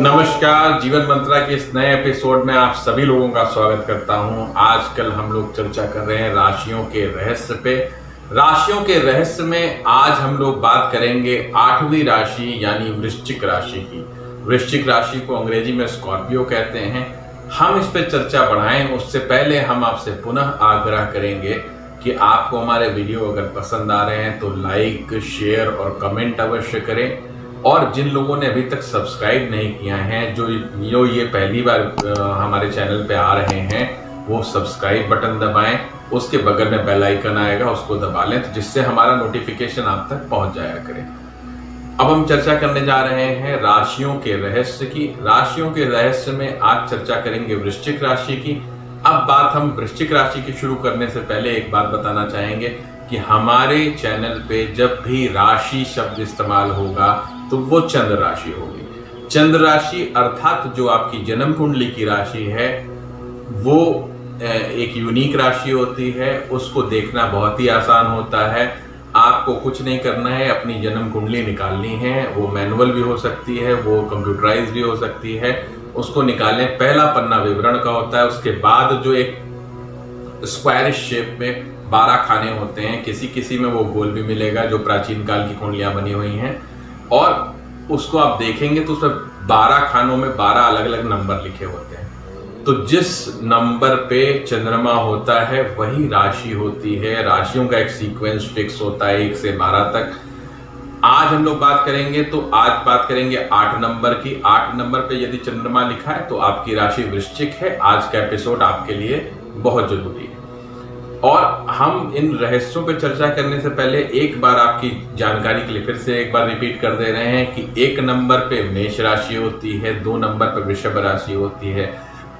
नमस्कार, जीवन मंत्रा के इस नए एपिसोड में आप सभी लोगों का स्वागत करता हूं। आजकल हम लोग चर्चा कर रहे हैं राशियों के रहस्य पे। राशियों के रहस्य में आज हम लोग बात करेंगे 8वीं राशि यानी वृश्चिक राशि की। वृश्चिक राशि को अंग्रेजी में स्कॉर्पियो कहते हैं। हम इस पे चर्चा बढ़ाएं उससे पहले हम आपसे पुनः आग्रह करेंगे कि आपको हमारे वीडियो अगर पसंद आ रहे हैं तो लाइक, शेयर और कमेंट अवश्य करें। और जिन लोगों ने अभी तक सब्सक्राइब नहीं किया है, जो ये पहली बार हमारे चैनल पे आ रहे हैं, वो सब्सक्राइब बटन दबाएं। उसके बगल में बेल आइकन आएगा, उसको दबा लें तो जिससे हमारा नोटिफिकेशन आप तक पहुंच जाया करे। अब हम चर्चा करने जा रहे हैं राशियों के रहस्य की। राशियों के रहस्य में आज चर्चा करेंगे वृश्चिक राशि की। अब बात हम वृश्चिक राशि की शुरू करने से पहले एक बात बताना चाहेंगे कि हमारे चैनल पे जब भी राशि शब्द इस्तेमाल होगा तो वो चंद्र राशि होगी। चंद्र राशि अर्थात जो आपकी जन्म कुंडली की राशि है वो एक यूनिक राशि होती है। उसको देखना बहुत ही आसान होता है। आपको कुछ नहीं करना है, अपनी जन्म कुंडली निकालनी है। वो मैनुअल भी हो सकती है, वो कंप्यूटराइज भी हो सकती है। उसको निकालें। पहला पन्ना विवरण का होता है। उसके बाद जो एक स्क्वायर शेप में 12 खाने होते हैं, किसी किसी में वो गोल भी मिलेगा जो प्राचीन काल की कुंडलियां बनी हुई हैं, और उसको आप देखेंगे तो उसमें 12 खानों में 12 अलग अलग नंबर लिखे होते हैं। तो जिस नंबर पे चंद्रमा होता है वही राशि होती है। राशियों का एक सीक्वेंस फिक्स होता है 1 से 12 तक। आज हम लोग बात करेंगे तो आज बात करेंगे 8 नंबर की। 8 नंबर पे यदि चंद्रमा लिखा है तो आपकी राशि वृश्चिक है। आज का एपिसोड आपके लिए बहुत जरूरी है। और हम इन रहस्यों पर चर्चा करने से पहले एक बार आपकी जानकारी के लिए फिर से एक बार रिपीट कर दे रहे हैं कि 1 नंबर पे मेष राशि होती है, 2 नंबर पे वृषभ राशि होती है,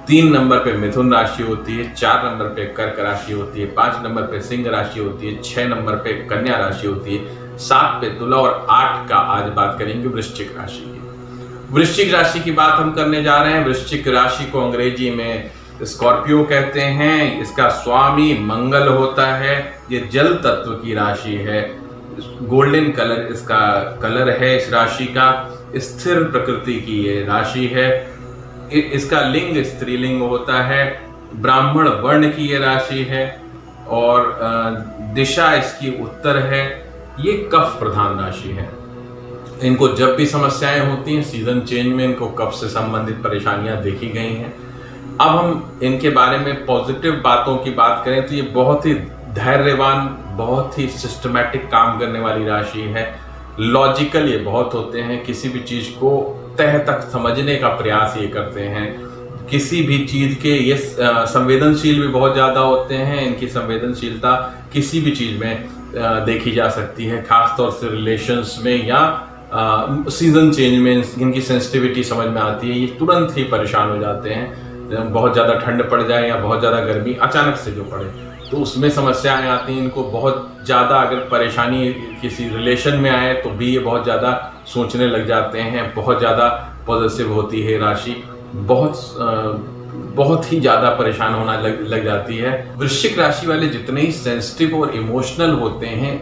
3 नंबर पे मिथुन राशि होती है, 4 नंबर पे कर्क राशि होती है, 5 नंबर पे सिंह राशि होती है, 6 नंबर पे कन्या राशि होती है, 7 पे तुला और 8 का आज बात करेंगे वृश्चिक राशि की। वृश्चिक राशि की बात हम करने जा रहे हैं। वृश्चिक राशि को अंग्रेजी में स्कॉर्पियो कहते हैं। इसका स्वामी मंगल होता है। ये जल तत्व की राशि है। गोल्डन कलर इसका कलर है इस राशि का। स्थिर प्रकृति की ये राशि है। इसका लिंग स्त्रीलिंग होता है। ब्राह्मण वर्ण की ये राशि है और दिशा इसकी उत्तर है। ये कफ प्रधान राशि है। इनको जब भी समस्याएं होती हैं सीजन चेंज में, इनको कफ से संबंधित परेशानियां देखी गई हैं। अब हम इनके बारे में पॉजिटिव बातों की बात करें तो ये बहुत ही धैर्यवान, बहुत ही सिस्टमैटिक काम करने वाली राशि है। लॉजिकल ये बहुत होते हैं। किसी भी चीज को तह तक समझने का प्रयास ये करते हैं। किसी भी चीज के ये संवेदनशील भी बहुत ज्यादा होते हैं। इनकी संवेदनशीलता किसी भी चीज में देखी जा सकती है, खासतौर से रिलेशंस में या सीजन चेंज में इनकी सेंसिटिविटी समझ में आती है। ये तुरंत ही परेशान हो जाते हैं। बहुत ज़्यादा ठंड पड़ जाए या बहुत ज़्यादा गर्मी अचानक से जो पड़े तो उसमें समस्याएं आती हैं इनको। बहुत ज़्यादा अगर परेशानी किसी रिलेशन में आए तो भी ये बहुत ज़्यादा सोचने लग जाते हैं। बहुत ज़्यादा पॉजिटिव होती है राशि। बहुत ही ज़्यादा परेशान होना लग जाती है। वृश्चिक राशि वाले जितने ही सेंसिटिव और इमोशनल होते हैं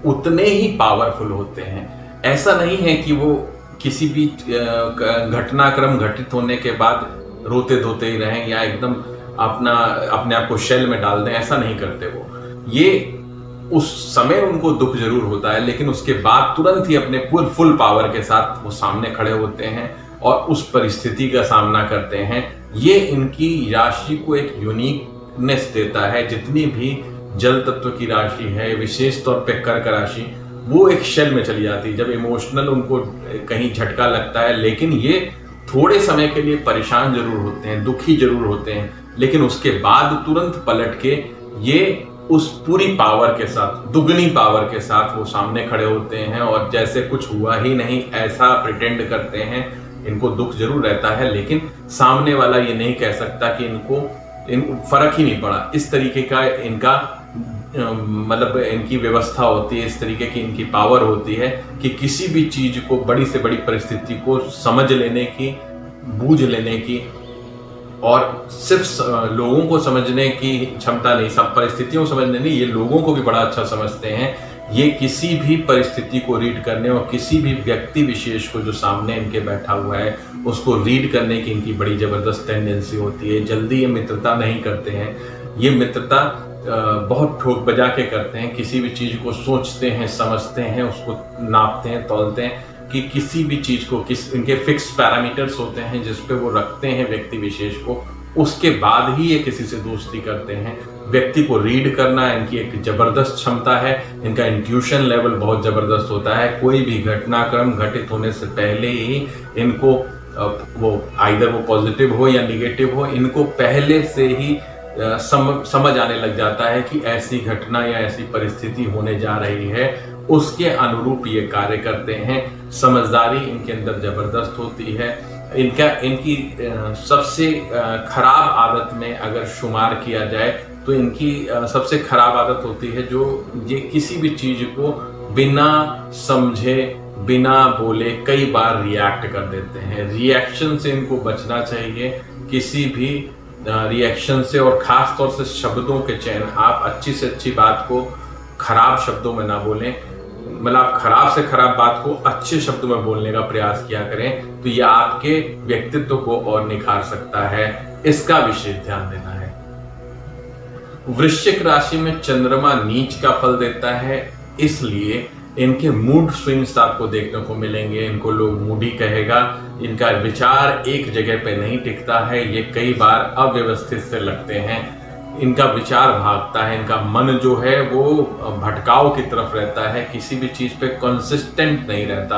उतने ही पावरफुल होते हैं। ऐसा नहीं है कि वो किसी भी घटनाक्रम घटित होने के बाद रोते धोते ही रहें या एकदम अपने आप को शेल में डाल दें, ऐसा नहीं करते वो। ये उस समय उनको दुख जरूर होता है लेकिन उसके बाद तुरंत ही अपने फुल पावर के साथ वो सामने खड़े होते हैं और उस परिस्थिति का सामना करते हैं। ये इनकी राशि को एक यूनिकनेस देता है। जितनी भी जल तत्व की राशि है, विशेष तौर पे कर्क राशि, वो एक शेल में चली जाती है जब इमोशनल उनको कहीं झटका लगता है। लेकिन ये थोड़े समय के लिए परेशान जरूर होते हैं, दुखी जरूर होते हैं, लेकिन उसके बाद तुरंत पलट के ये उस पूरी पावर के साथ, दुगनी पावर के साथ वो सामने खड़े होते हैं और जैसे कुछ हुआ ही नहीं ऐसा प्रिटेंड करते हैं। इनको दुख जरूर रहता है लेकिन सामने वाला ये नहीं कह सकता कि इनको फर्क ही नहीं पड़ा। इस तरीके का इनका मतलब इनकी व्यवस्था होती है, इस तरीके की इनकी पावर होती है कि किसी भी चीज को, बड़ी से बड़ी परिस्थिति को समझ लेने की, बूझ लेने की, और सिर्फ लोगों को समझने की क्षमता नहीं, सब परिस्थितियों को समझने नहीं, ये लोगों को भी बड़ा अच्छा समझते हैं ये किसी भी परिस्थिति को रीड करने और किसी भी व्यक्ति विशेष को जो सामने इनके बैठा हुआ है उसको रीड करने की इनकी बड़ी ज़बरदस्त टेंडेंसी होती है। जल्दी ये मित्रता नहीं करते हैं, ये मित्रता बहुत ठोक बजा के करते हैं। किसी भी चीज़ को सोचते हैं, समझते हैं, उसको नापते हैं, तौलते हैं कि किसी भी चीज़ को इनके फिक्स पैरामीटर्स होते हैं जिस पे वो रखते हैं व्यक्ति विशेष को, उसके बाद ही ये किसी से दोस्ती करते हैं। व्यक्ति को रीड करना इनकी एक ज़बरदस्त क्षमता है। इनका इंट्यूशन लेवल बहुत ज़बरदस्त होता है। कोई भी घटनाक्रम घटित होने से पहले ही इनको वो आइदर वो पॉजिटिव हो या निगेटिव हो, इनको पहले से ही समझ आने लग जाता है कि ऐसी घटना या ऐसी परिस्थिति होने जा रही है, उसके अनुरूप ये कार्य करते हैं। समझदारी इनके अंदर ज़बरदस्त होती है। इनकी सबसे खराब आदत में अगर शुमार किया जाए तो इनकी सबसे खराब आदत होती है जो ये किसी भी चीज़ को बिना समझे, बिना बोले कई बार रिएक्ट कर देते हैं। रिएक्शन से इनको बचना चाहिए, किसी भी रिएक्शन से, और ख़ास तौर से शब्दों के चयन। आप अच्छी से अच्छी बात को खराब शब्दों में ना बोलें, मतलब आप खराब से खराब बात को अच्छे शब्दों में बोलने का प्रयास किया करें, तो यह आपके व्यक्तित्व को और निखार सकता है। इसका विशेष ध्यान देना है। वृश्चिक राशि में चंद्रमा नीच का फल देता है, इसलिए इनके मूड स्विंग्स आपको देखने को मिलेंगे। इनको लोग मूडी कहेगा। इनका विचार एक जगह पे नहीं टिकता है, ये कई बार अव्यवस्थित से लगते हैं। इनका विचार भागता है, इनका मन जो है वो भटकाव की तरफ रहता है, किसी भी चीज़ पे कंसिस्टेंट नहीं रहता।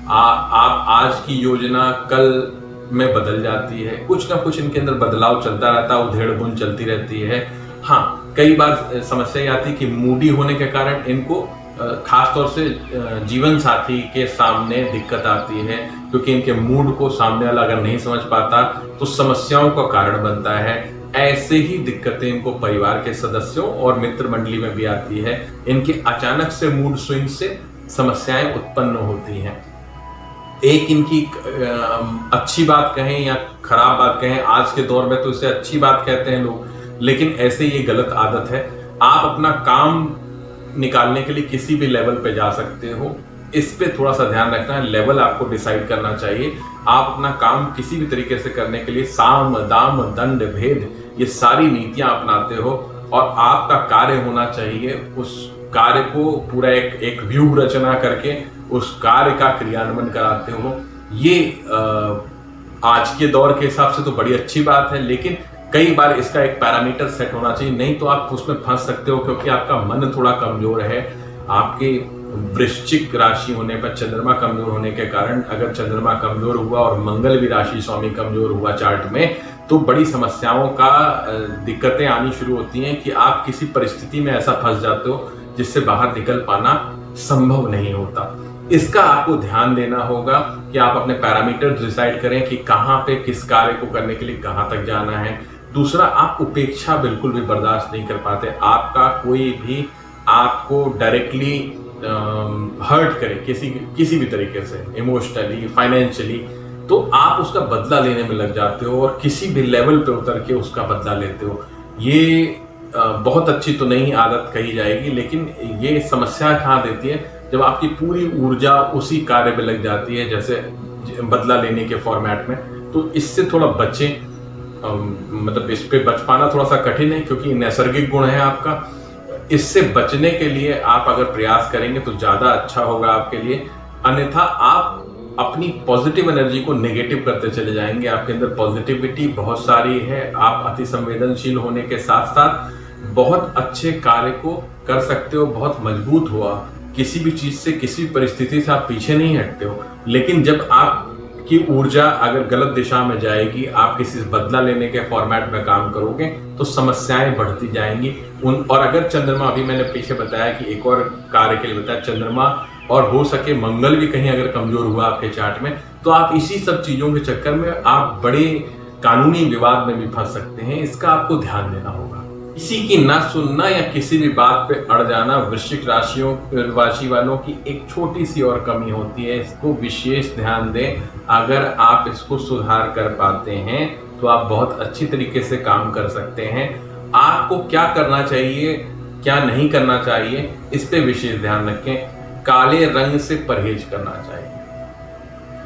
आप आज की योजना कल में बदल जाती है। कुछ ना कुछ इनके अंदर बदलाव चलता रहता है, उधेड़ बुन चलती रहती है। हाँ, कई बार समस्या आती है कि मूडी होने के कारण इनको खास तौर से जीवन साथी के सामने दिक्कत आती है, क्योंकि इनके मूड को सामने वाला अगर नहीं समझ पाता तो समस्याओं का कारण बनता है। ऐसे ही दिक्कतें इनको परिवार के सदस्यों और मित्र मंडली में भी आती है। इनके अचानक से मूड स्विंग से समस्याएं उत्पन्न होती हैं। एक इनकी अच्छी बात कहें या खराब बात कहें, आज के दौर में तो इसे अच्छी बात कहते हैं लोग, लेकिन ऐसे ये गलत आदत है। आप अपना काम निकालने के लिए किसी भी लेवल पे जा सकते हो, इस पे थोड़ा सा ध्यान रखना है। लेवल आपको डिसाइड करना चाहिए। आप अपना काम किसी भी तरीके से करने के लिए साम दाम दंड भेद ये सारी नीतियां अपनाते हो, और आपका कार्य होना चाहिए उस कार्य को पूरा एक व्यूह रचना करके उस कार्य का क्रियान्वयन कराते हो। ये आज के दौर के हिसाब से तो बड़ी अच्छी बात है, लेकिन कई बार इसका एक पैरामीटर सेट होना चाहिए, नहीं तो आप उसमें फंस सकते हो, क्योंकि आपका मन थोड़ा कमजोर है। आपके वृश्चिक राशि होने पर चंद्रमा कमजोर होने के कारण, अगर चंद्रमा कमजोर हुआ और मंगल भी राशि स्वामी कमजोर हुआ चार्ट में, तो बड़ी समस्याओं का दिक्कतें आनी शुरू होती हैं कि आप किसी परिस्थिति में ऐसा फंस जाते हो जिससे बाहर निकल पाना संभव नहीं होता। इसका आपको ध्यान देना होगा कि आप अपने पैरामीटर डिसाइड करें कि कहाँ पे किस कार्य को करने के लिए कहाँ तक जाना है। दूसरा, आप उपेक्षा बिल्कुल भी बर्दाश्त नहीं कर पाते। आपका कोई भी आपको डायरेक्टली हर्ट करे किसी भी तरीके से, इमोशनली, फाइनेंशियली, तो आप उसका बदला लेने में लग जाते हो और किसी भी लेवल पे उतर के उसका बदला लेते हो। ये बहुत अच्छी तो नहीं आदत कही जाएगी, लेकिन ये समस्या कहाँ देती है, जब आपकी पूरी ऊर्जा उसी कार्य में लग जाती है, जैसे बदला लेने के फॉर्मेट में। तो इससे थोड़ा बचें। मतलब इस पे बच पाना थोड़ा सा कठिन है, क्योंकि नैसर्गिक गुण है आपका। इससे बचने के लिए आप अगर प्रयास करेंगे तो ज्यादा अच्छा होगा आपके लिए। अन्यथा आप अपनी पॉजिटिव एनर्जी को नेगेटिव करते चले जाएंगे। आपके अंदर पॉजिटिविटी बहुत सारी है, आप अति संवेदनशील होने के साथ साथ बहुत अच्छे कार्य को कर सकते हो, बहुत मजबूत हुआ। किसी भी चीज से, किसी भी परिस्थिति से आप पीछे नहीं हटते हो। लेकिन जब आपकी ऊर्जा अगर गलत दिशा में जाएगी, आप किसी से बदला लेने के फॉर्मेट में काम करोगे तो समस्याएं बढ़ती जाएंगी। और अगर चंद्रमा, अभी मैंने पीछे बताया कि एक और कार्य के लिए बताया, चंद्रमा और हो सके मंगल भी कहीं अगर कमजोर हुआ आपके चार्ट में, तो आप इसी सब चीजों के चक्कर में आप बड़े कानूनी विवाद में भी फंस सकते हैं। इसका आपको ध्यान देना होगा। किसी की ना सुनना या किसी भी बात पे अड़ जाना वृश्चिक राशि वालों की एक छोटी सी और कमी होती है। इसको विशेष ध्यान दें। अगर आप इसको सुधार कर पाते हैं तो आप बहुत अच्छी तरीके से काम कर सकते हैं। आपको क्या करना चाहिए क्या नहीं करना चाहिए, इस पे विशेष ध्यान रखें। काले रंग से परहेज करना चाहिए।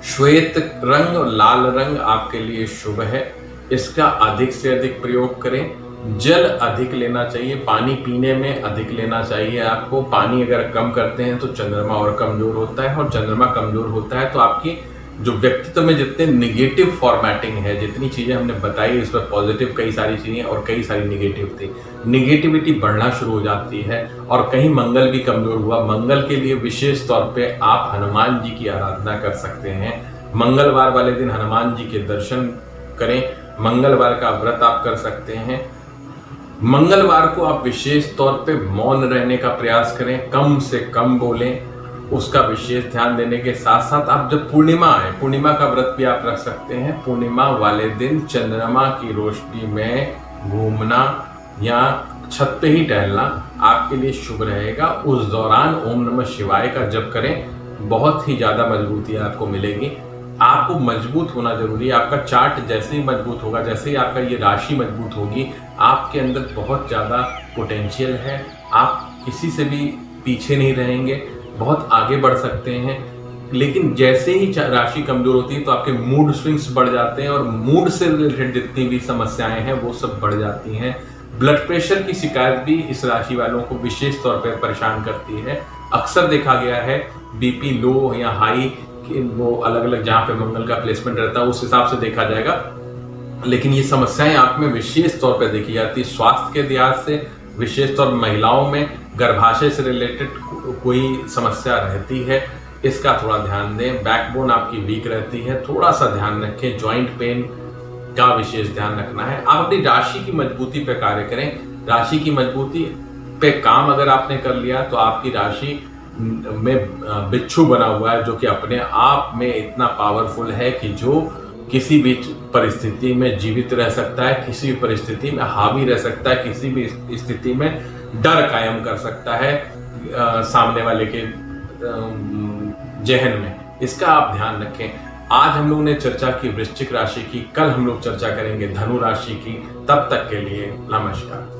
श्वेत रंग और लाल रंग आपके लिए शुभ है, इसका अधिक से अधिक प्रयोग करें। जल अधिक लेना चाहिए, पानी पीने में अधिक लेना चाहिए आपको। पानी अगर कम करते हैं तो चंद्रमा और कमजोर होता है, और चंद्रमा कमजोर होता है तो आपकी जो व्यक्तित्व में जितने निगेटिव फॉर्मेटिंग है, जितनी चीजें हमने बताई इसमें पॉजिटिव कई सारी चीजें और कई सारी निगेटिव थी, निगेटिविटी बढ़ना शुरू हो जाती है। और कहीं मंगल भी कमजोर हुआ। मंगल के लिए विशेष तौर पे आप हनुमान जी की आराधना कर सकते हैं। मंगलवार वाले दिन हनुमान जी के दर्शन करें, मंगलवार का व्रत आप कर सकते हैं। मंगलवार को आप विशेष तौर पे मौन रहने का प्रयास करें, कम से कम बोलें, उसका विशेष ध्यान देने के साथ साथ आप जब पूर्णिमा आए, पूर्णिमा का व्रत भी आप रख सकते हैं। पूर्णिमा वाले दिन चंद्रमा की रोशनी में घूमना या छत पे ही टहलना आपके लिए शुभ रहेगा। उस दौरान ओम नमः शिवाय का जप करें, बहुत ही ज्यादा मजबूती आपको मिलेगी। आपको मजबूत होना जरूरी है। आपका चार्ट जैसे ही मजबूत होगा, जैसे ही आपका ये राशि मजबूत होगी, आपके अंदर बहुत ज्यादा पोटेंशियल है। आप किसी से भी पीछे नहीं रहेंगे, बहुत आगे बढ़ सकते हैं। लेकिन जैसे ही राशि कमजोर होती है तो आपके मूड स्विंग्स बढ़ जाते हैं, और मूड से रिलेटेड जितनी भी समस्याएं हैं वो सब बढ़ जाती हैं। ब्लड प्रेशर की शिकायत भी इस राशि वालों को विशेष तौर पर परेशान करती है। अक्सर देखा गया है बीपी लो या हाई, वो अलग अलग जहाँ पे मंगल का प्लेसमेंट रहता है उस हिसाब से देखा जाएगा, लेकिन ये समस्याएं आप में विशेष तौर पर देखी जाती है। स्वास्थ्य के लिहाज से विशेष तौर महिलाओं में गर्भाशय से रिलेटेड कोई समस्या रहती है, इसका थोड़ा ध्यान दें। बैकबोन आपकी वीक रहती है, थोड़ा सा ध्यान रखें। जॉइंट पेन का विशेष ध्यान रखना है। आप अपनी राशि की मजबूती पे कार्य करें। राशि की मजबूती पे काम अगर आपने कर लिया तो आपकी राशि में बिच्छू बना हुआ है, जो कि अपने आप में इतना पावरफुल है कि जो किसी भी परिस्थिति में जीवित रह सकता है, किसी भी परिस्थिति में हावी रह सकता है, किसी भी स्थिति में डर कायम कर सकता है सामने वाले के जहन में। इसका आप ध्यान रखें। आज हम लोगों ने चर्चा की वृश्चिक राशि की, कल हम लोग चर्चा करेंगे धनु राशि की। तब तक के लिए नमस्कार।